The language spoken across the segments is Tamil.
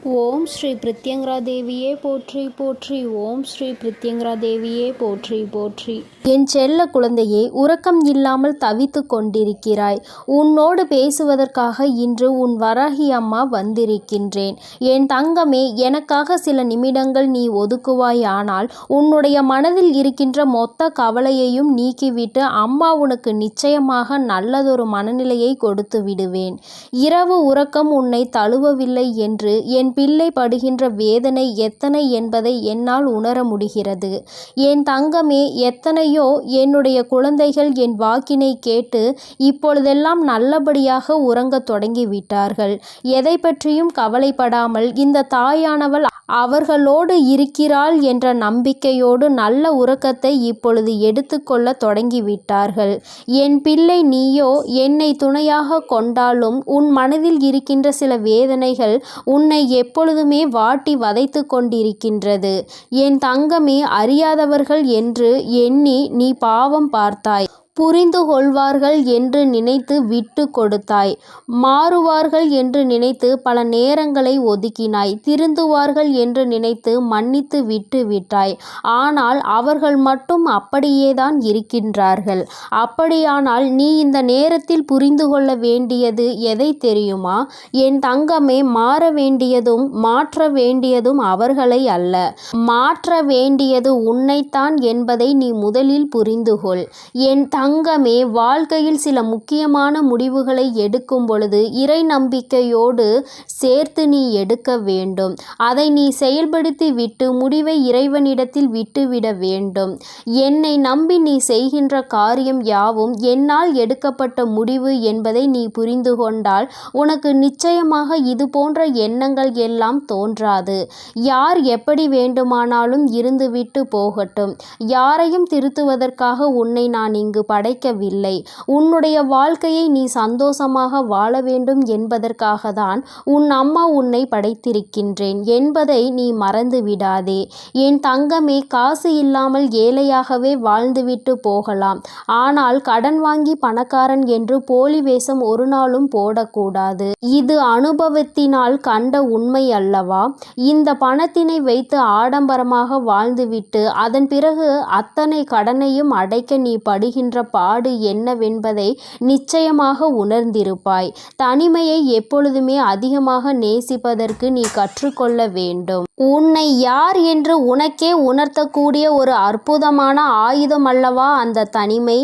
ஓம் ஸ்ரீ பிரித்யங்கரா தேவியே போற்றி போற்றி. ஓம் ஸ்ரீ பிரித்யங்கரா தேவியே போற்றி போற்றி. என் செல்ல குழந்தையே, உறக்கம் இல்லாமல் தவித்து கொண்டிருக்கிறாய். உன்னோடு பேசுவதற்காக இன்று உன் வராகி அம்மா வந்திருக்கின்றேன். என் தங்கமே, எனக்காக சில நிமிடங்கள் நீ ஒதுக்குவாய். ஆனால் உன்னுடைய மனதில் இருக்கின்ற மொத்த கவலையையும் நீக்கிவிட்டு அம்மா உனக்கு நிச்சயமாக நல்லதொரு மனநிலையை கொடுத்து விடுவேன். இரவு உறக்கம் உன்னை தழுவவில்லை என்று என் பிள்ளை படுகின்ற வேதனை எத்தனை என்பதை என்னால் உணர முடிகிறது. என் தங்கமே, எத்தனையோ என்னுடைய குழந்தைகள் என் வாக்கினை கேட்டு இப்பொழுதெல்லாம் நல்லபடியாக உறங்கத் தொடங்கிவிட்டார்கள். எதை பற்றியும் கவலைப்படாமல் இந்த தாயானவள் அவர்களோடு இருக்கிறாள் என்ற நம்பிக்கையோடு நல்ல உறக்கத்தை இப்பொழுது எடுத்துக்கொள்ள தொடங்கிவிட்டார்கள். என் பிள்ளை, நீயோ என்னை துணையாக கொண்டாலும் உன் மனதில் இருக்கின்ற சில வேதனைகள் உன்னை எப்பொழுதுமே வாட்டி வதைத்து கொண்டிருக்கின்றது. என் தங்கமே, அறியாதவர்கள் என்று எண்ணி நீ பாவம் பார்த்தாய். புரிந்து கொள்வார்கள் என்று நினைத்து விட்டு கொடுத்தாய். மாறுவார்கள் என்று நினைத்து பல நேரங்களை ஒதுக்கினாய். திருந்துவார்கள் என்று நினைத்து மன்னித்து விட்டு விட்டாய். ஆனால் அவர்கள் மட்டும் அப்படியேதான் இருக்கின்றார்கள். அப்படியானால் நீ இந்த நேரத்தில் புரிந்து கொள்ள வேண்டியது எதை தெரியுமா? என் தங்கமே, மாற வேண்டியதும் மாற்ற வேண்டியதும் அவர்களை அல்ல, மாற்ற வேண்டியது உன்னைத்தான் என்பதை நீ முதலில் புரிந்து கொள். என் தங்கமே, வாழ்க்கையில் சில முக்கியமான முடிவுகளை எடுக்கும் பொழுது இறை நம்பிக்கையோடு சேர்த்து நீ எடுக்க வேண்டும். அதை நீ செயல்படுத்தி விட்டு முடிவை இறைவனிடத்தில் விட்டுவிட வேண்டும். என்னை நம்பி நீ செய்கின்ற காரியம் யாவும் என்னால் எடுக்கப்பட்ட முடிவு என்பதை நீ புரிந்து கொண்டால் உனக்கு நிச்சயமாக இது போன்ற எண்ணங்கள் எல்லாம் தோன்றாது. யார் எப்படி வேண்டுமானாலும் இருந்துவிட்டு போகட்டும். யாரையும் திருத்துவதற்காக உன்னை நான் இங்கு படைக்கவில்லை. உன்னுடைய வாழ்க்கையை நீ சந்தோஷமாக வாழ வேண்டும் என்பதற்காக தான் உன் அம்மா உன்னை படைத்திருக்கின்றேன் என்பதை நீ மறந்து விடாதே. என் தங்கமே, காசு இல்லாமல் ஏழையாகவே வாழ்ந்துவிட்டு போகலாம். ஆனால் கடன் வாங்கி பணக்காரன் என்று போலி வேஷம் ஒரு நாளும் போடக்கூடாது. இது அனுபவத்தினால் கண்ட உண்மை அல்லவா? இந்த பணத்தினை வைத்து ஆடம்பரமாக வாழ்ந்துவிட்டு அதன் பிறகு அத்தனை கடனையும் அடைக்க நீ படுகின்ற பாடு என்னவென்பதை நிச்சயமாக உணர்ந்திருப்பாய். தனிமையை எப்பொழுதுமே அதிகமாக நேசிப்பதற்கு நீ கற்றுக்கொள்ள வேண்டும். உன்னை யார் என்று உனக்கே உணர்த்தக்கூடிய ஒரு அற்புதமான ஆயுதம் அல்லவா அந்த தனிமை?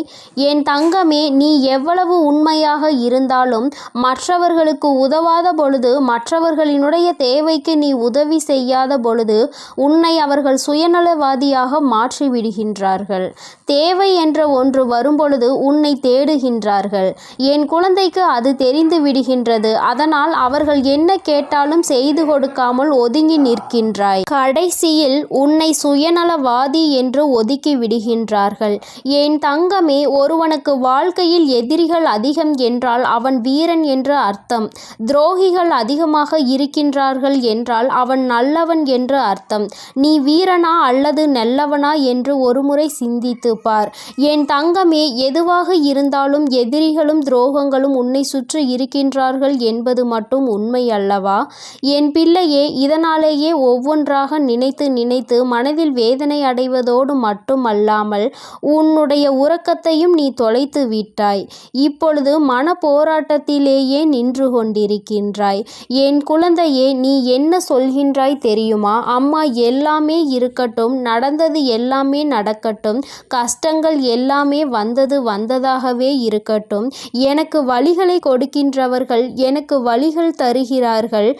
என் தங்கமே, நீ எவ்வளவு உண்மையாக இருந்தாலும் மற்றவர்களுக்கு உதவாத பொழுது, மற்றவர்களினுடைய தேவைக்கு நீ உதவி செய்யாத பொழுது உன்னை அவர்கள் சுயநலவாதியாக மாற்றிவிடுகின்றார்கள். தேவை என்ற ஒன்று வரும்பொழுது உன்னை தேடுகின்றார்கள். என் குழந்தைக்கு அது தெரிந்து விடுகின்றது. அதனால் அவர்கள் என்ன கேட்டாலும் செய்து கொடுக்காமல் ஒதுங்கி நிற்கின்றாய். கடைசியில் உன்னை சுயநலவாதி என்று ஒதுக்கி விடுகின்றார்கள். என் தங்கமே, ஒருவனுக்கு வாழ்க்கையில் எதிரிகள் அதிகம் என்றால் அவன் வீரன் என்று அர்த்தம். துரோகிகள் அதிகமாக இருக்கின்றார்கள் என்றால் அவன் நல்லவன் என்று அர்த்தம். நீ வீரனா அல்லது நல்லவனா என்று ஒருமுறை சிந்தித்து பார். என் தங்கமே, எதுவாக இருந்தாலும் எதிரிகளும் துரோகங்களும் உன்னை சுற்றி இருக்கின்றார்கள் என்பது மட்டும் உண்மை அல்லவா? என் பிள்ளையே, இதனாலேயே ஒவ்வொன்றாக நினைத்து நினைத்து மனதில் வேதனை அடைவதோடு மட்டுமல்லாமல் உன்னுடைய உறக்கத்தையும் நீ தொலைத்து விட்டாய். இப்பொழுது மன போராட்டத்திலேயே நின்று கொண்டிருக்கின்றாய். என் குழந்தையே, நீ என்ன சொல்கின்றாய் தெரியுமா? அம்மா, எல்லாமே இருக்கட்டும், நடந்தது எல்லாமே நடக்கட்டும், கஷ்டங்கள் எல்லாமே வந்ததாகவே இருக்கட்டும். எனக்கு வலிகளை கொடுக்கின்றவர்கள் எனக்கு வலிகள் தருகிறார்கள்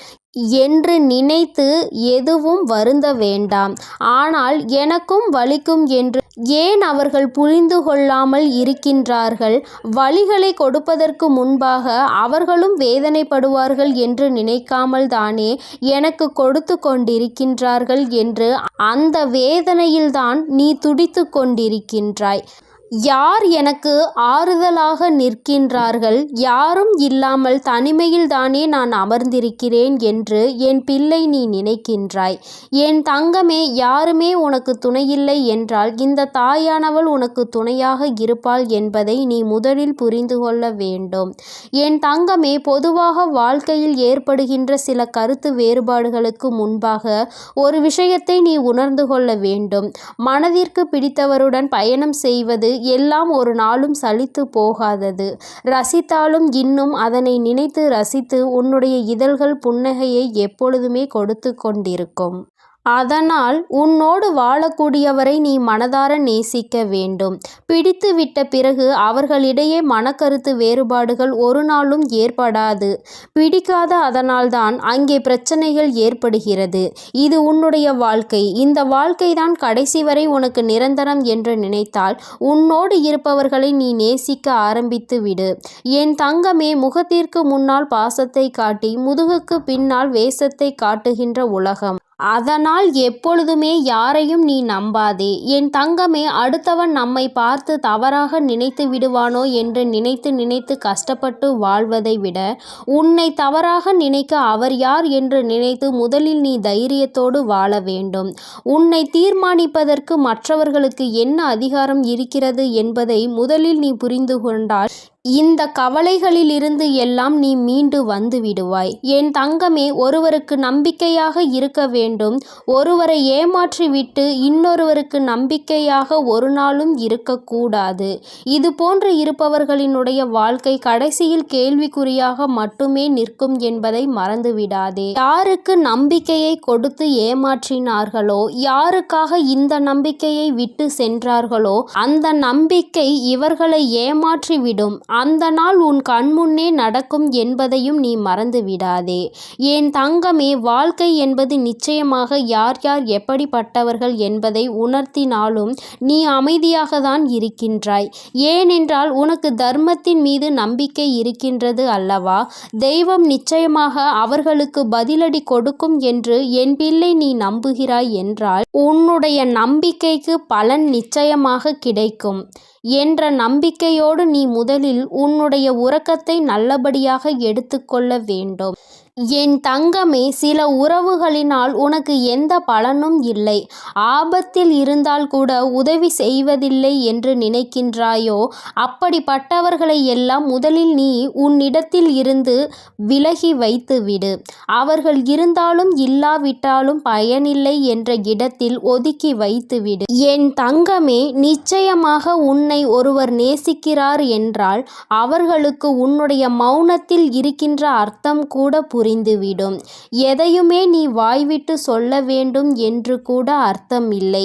என்று நினைத்து எதுவும் வருந்த வேண்டாம். ஆனால் எனக்கும் வலிக்கும் என்று ஏன் அவர்கள் புரிந்து கொள்ளாமல் இருக்கின்றார்கள்? வலிகளை கொடுப்பதற்கு முன்பாக அவர்களும் வேதனைப்படுவார்கள் என்று நினைக்காமல் தானே எனக்கு கொடுத்து கொண்டிருக்கின்றார்கள் என்று அந்த வேதனையில்தான் நீ துடித்து கொண்டிருக்கின்றாய். யார் எனக்கு ஆறுதலாக நிற்கின்றார்கள்? யாரும் இல்லாமல் தனிமையில்தானே நான் அமர்ந்திருக்கிறேன் என்று என் பிள்ளை நீ நினைக்கின்றாய். என் தங்கமே, யாருமே உனக்கு துணையில்லை என்றால் இந்த தாயானவள் உனக்கு துணையாக இருப்பாள் என்பதை நீ முதலில் புரிந்து கொள்ள வேண்டும். என் தங்கமே, பொதுவாக வாழ்க்கையில் ஏற்படுகின்ற சில கருத்து வேறுபாடுகளுக்கு முன்பாக ஒரு விஷயத்தை நீ உணர்ந்து கொள்ள வேண்டும். மனதிற்கு பிடித்தவருடன் பயணம் செய்வது எல்லாம் ஒரு நாளும் சலித்து போகாதது. ரசித்தாலும் இன்னும் அதனை நினைத்து ரசித்து உன்னுடைய இதழ்கள் புன்னகையை எப்பொழுதுமே கொடுத்து கொண்டிருக்கும். அதனால் உன்னோடு வாழக்கூடியவரை நீ மனதார நேசிக்க வேண்டும். பிடித்து விட்ட பிறகு அவர்களிடையே மனக்கருத்து வேறுபாடுகள் ஒரு நாளும் ஏற்படாது. பிடிக்காத அதனால்தான் அங்கே பிரச்சனைகள் ஏற்படுகிறது. இது உன்னுடைய வாழ்க்கை. இந்த வாழ்க்கைதான் கடைசி வரை உனக்கு நிரந்தரம் என்று நினைத்தால் உன்னோடு இருப்பவர்களை நீ நேசிக்க ஆரம்பித்து விடு. என் தங்கமே, முகத்திற்கு முன்னால் பாசத்தை காட்டி முதுகுக்கு பின்னால் வேஷத்தை காட்டுகின்ற உலகம். அதனால் எப்பொழுதுமே யாரையும் நீ நம்பாதே. என் தங்கமே, அடுத்தவன் நம்மை பார்த்து தவறாக நினைத்து விடுவானோ என்று நினைத்து நினைத்து கஷ்டப்பட்டு வாழ்வதை விட உன்னை தவறாக நினைக்க அவர் யார் என்று நினைத்து முதலில் நீ தைரியத்தோடு வாழ வேண்டும். உன்னை தீர்மானிப்பதற்கு மற்றவர்களுக்கு என்ன அதிகாரம் இருக்கிறது என்பதை முதலில் நீ புரிந்து கொண்டால் இந்த கவலைகளிலிருந்து எல்லாம் நீ மீண்டு வந்து விடுவாய். என் தங்கமே, ஒருவருக்கு நம்பிக்கையாக இருக்க வேண்டும். ஒருவரை ஏமாற்றிவிட்டு இன்னொருவருக்கு நம்பிக்கையாக ஒரு நாளும் இருக்கக்கூடாது. இது போன்று இருப்பவர்களினுடைய வாழ்க்கை கடைசியில் கேள்விக்குறியாக மட்டுமே நிற்கும் என்பதை மறந்துவிடாதே. யாருக்கு நம்பிக்கையை கொடுத்து ஏமாற்றினார்களோ, யாருக்காக இந்த நம்பிக்கையை விட்டு சென்றார்களோ அந்த நம்பிக்கை இவர்களை ஏமாற்றிவிடும். அந்த நாள் உன் கண்முன்னே நடக்கும் என்பதையும் நீ மறந்து விடாதே. என் தங்கமே, வாழ்க்கை என்பது நிச்சயமாக யார் யார் எப்படிப்பட்டவர்கள் என்பதை உணர்த்தினாலும் நீ அமைதியாக தான் இருக்கின்றாய். ஏனென்றால் உனக்கு தர்மத்தின் மீது நம்பிக்கை இருக்கின்றது அல்லவா? தெய்வம் நிச்சயமாக அவர்களுக்கு பதிலடி கொடுக்கும் என்று என் பிள்ளை நீ நம்புகிறாய் என்றால் உன்னுடைய நம்பிக்கைக்கு பலன் நிச்சயமாக கிடைக்கும் என்ற நம்பிக்கையோடு நீ முதலில் உன்னுடைய உறக்கத்தை நல்லபடியாக எடுத்துக்கொள்ள வேண்டும். என் தங்கமே, சில உறவுகளினால் உனக்கு எந்த பலனும் இல்லை. ஆபத்தில் இருந்தால் கூட உதவி செய்வதில்லை என்று நினைக்கின்றாயோ, அப்படிப்பட்டவர்களை எல்லாம் முதலில் நீ உன்னிடத்தில் இருந்து விலகி வைத்து விடு. அவர்கள் இருந்தாலும் இல்லாவிட்டாலும் பயனில்லை என்ற இடத்தில் ஒதுக்கி வைத்து விடு. என் தங்கமே, நிச்சயமாக உன்னை ஒருவர் நேசிக்கிறார் என்றால் அவர்களுக்கு உன்னுடைய மௌனத்தில் இருக்கின்ற அர்த்தம் கூட புரிந்துவிடும். எதையுமே நீ வாய்விட்டு சொல்ல வேண்டும் என்று கூட அர்த்தம் இல்லை.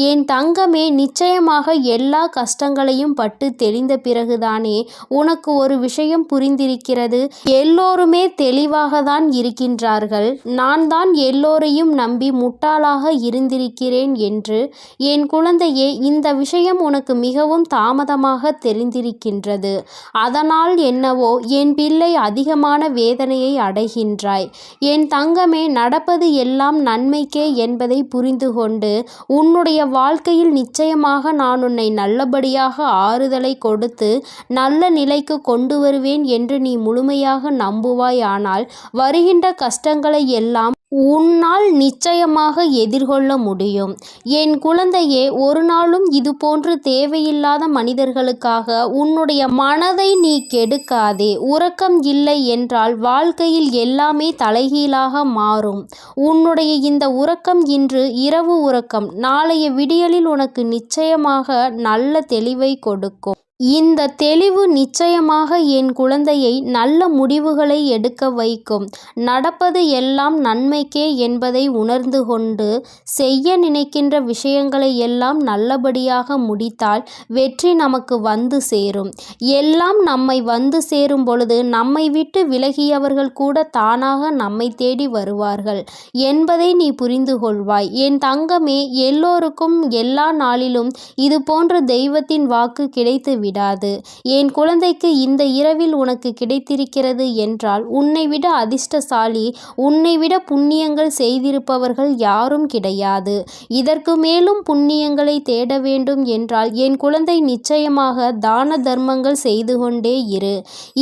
என் தங்கமே, நிச்சயமாக எல்லா கஷ்டங்களையும் பட்டு தெளிந்த பிறகுதானே உனக்கு ஒரு விஷயம் புரிந்திருக்கிறது. எல்லோருமே தெளிவாக தான் இருக்கின்றார்கள். நான் தான் எல்லோரையும் நம்பி முட்டாளாக இருந்திருக்கிறேன் என்று. என் குழந்தையே, இந்த விஷயம் உனக்கு மிகவும் தாமதமாக தெரிந்திருக்கின்றது. அதனால் என்னவோ என் பிள்ளை அதிகமான வேதனையை அடைகின்றாய். என் தங்கமே, நடப்பது எல்லாம் நன்மைக்கே என்பதை புரிந்து கொண்டு உன்னுடைய வாழ்க்கையில் நிச்சயமாக நான் உன்னை நல்லபடியாக ஆறுதலை கொடுத்து நல்ல நிலைக்கு கொண்டு வருவேன் என்று நீ முழுமையாக நம்புவாய். ஆனால் வருகின்ற கஷ்டங்களை எல்லாம் உன்னால் நிச்சயமாக எதிர்கொள்ள முடியும். என் குழந்தையே, ஒரு நாளும் இது போன்று தேவையில்லாத மனிதர்களுக்காக உன்னுடைய மனதை நீ கெடுக்காதே. உறக்கம் இல்லை என்றால் வாழ்க்கையில் எல்லாமே தலைகீழாக மாறும். உன்னுடைய இந்த உறக்கம் இன்று இரவு உறக்கம் நாளைய விடியலில் உனக்கு நிச்சயமாக நல்ல தெளிவை கொடுக்கும். இந்த தெளிவு நிச்சயமாக என் குழந்தையை நல்ல முடிவுகளை எடுக்க வைக்கும். நடப்பது எல்லாம் நன்மைக்கே என்பதை உணர்ந்து கொண்டு செய்ய நினைக்கின்ற விஷயங்களை எல்லாம் நல்லபடியாக முடித்தால் வெற்றி நமக்கு வந்து சேரும். எல்லாம் நம்மை வந்து சேரும் பொழுது நம்மை விட்டு விலகியவர்கள் கூட தானாக நம்மை தேடி வருவார்கள் என்பதை நீ புரிந்து கொள்வாய். என் தங்கமே, எல்லோருக்கும் எல்லா நாளிலும் இது போன்ற தெய்வத்தின் வாக்கு கிடைத்துவிடும். விடாது. என் குழந்தைக்கு இந்த இரவில் உனக்கு கிடைத்திருக்கிறது என்றால் உன்னை விட அதிர்ஷ்டசாலி, உன்னை விட புண்ணியங்கள் செய்திருப்பவர்கள் யாரும் கிடையாது. இதற்கு மேலும் புண்ணியங்களை தேட வேண்டும் என்றால் என் குழந்தை நிச்சயமாக தான தர்மங்கள் செய்து கொண்டே இரு.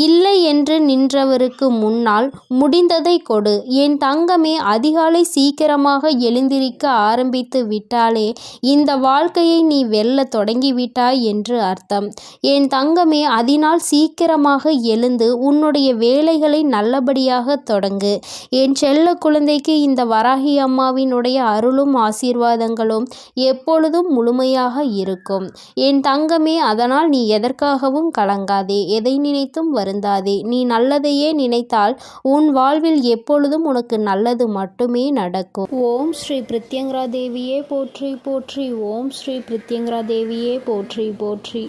இல்லை என்று நின்றவருக்கு முன்னால் முடிந்ததை கொடு. என் தங்கமே, அதிகாலை சீக்கிரமாக எழுந்திருக்க ஆரம்பித்து விட்டாலே இந்த வாழ்க்கையை நீ வெல்ல தொடங்கிவிட்டாய் என்று அர்த்தம். என் தங்கமே, அதனால் சீக்கிரமாக எழுந்து உன்னுடைய வேலைகளை நல்லபடியாக தொடங்கு. என் செல்ல குழந்தைக்கு இந்த வராகி அம்மாவினுடைய அருளும் ஆசீர்வாதங்களும் எப்பொழுதும் முழுமையாக இருக்கும். என் தங்கமே, அதனால் நீ எதற்காகவும் கலங்காதே, எதை நினைத்தும் வருந்தாதே. நீ நல்லதையே நினைத்தால் உன் வாழ்வில் எப்பொழுதும் உனக்கு நல்லது மட்டுமே நடக்கும். ஓம் ஸ்ரீ பிரித்யங்கரா தேவியே போற்றி போற்றி. ஓம் ஸ்ரீ பிரித்யங்கரா தேவியே போற்றி போற்றி.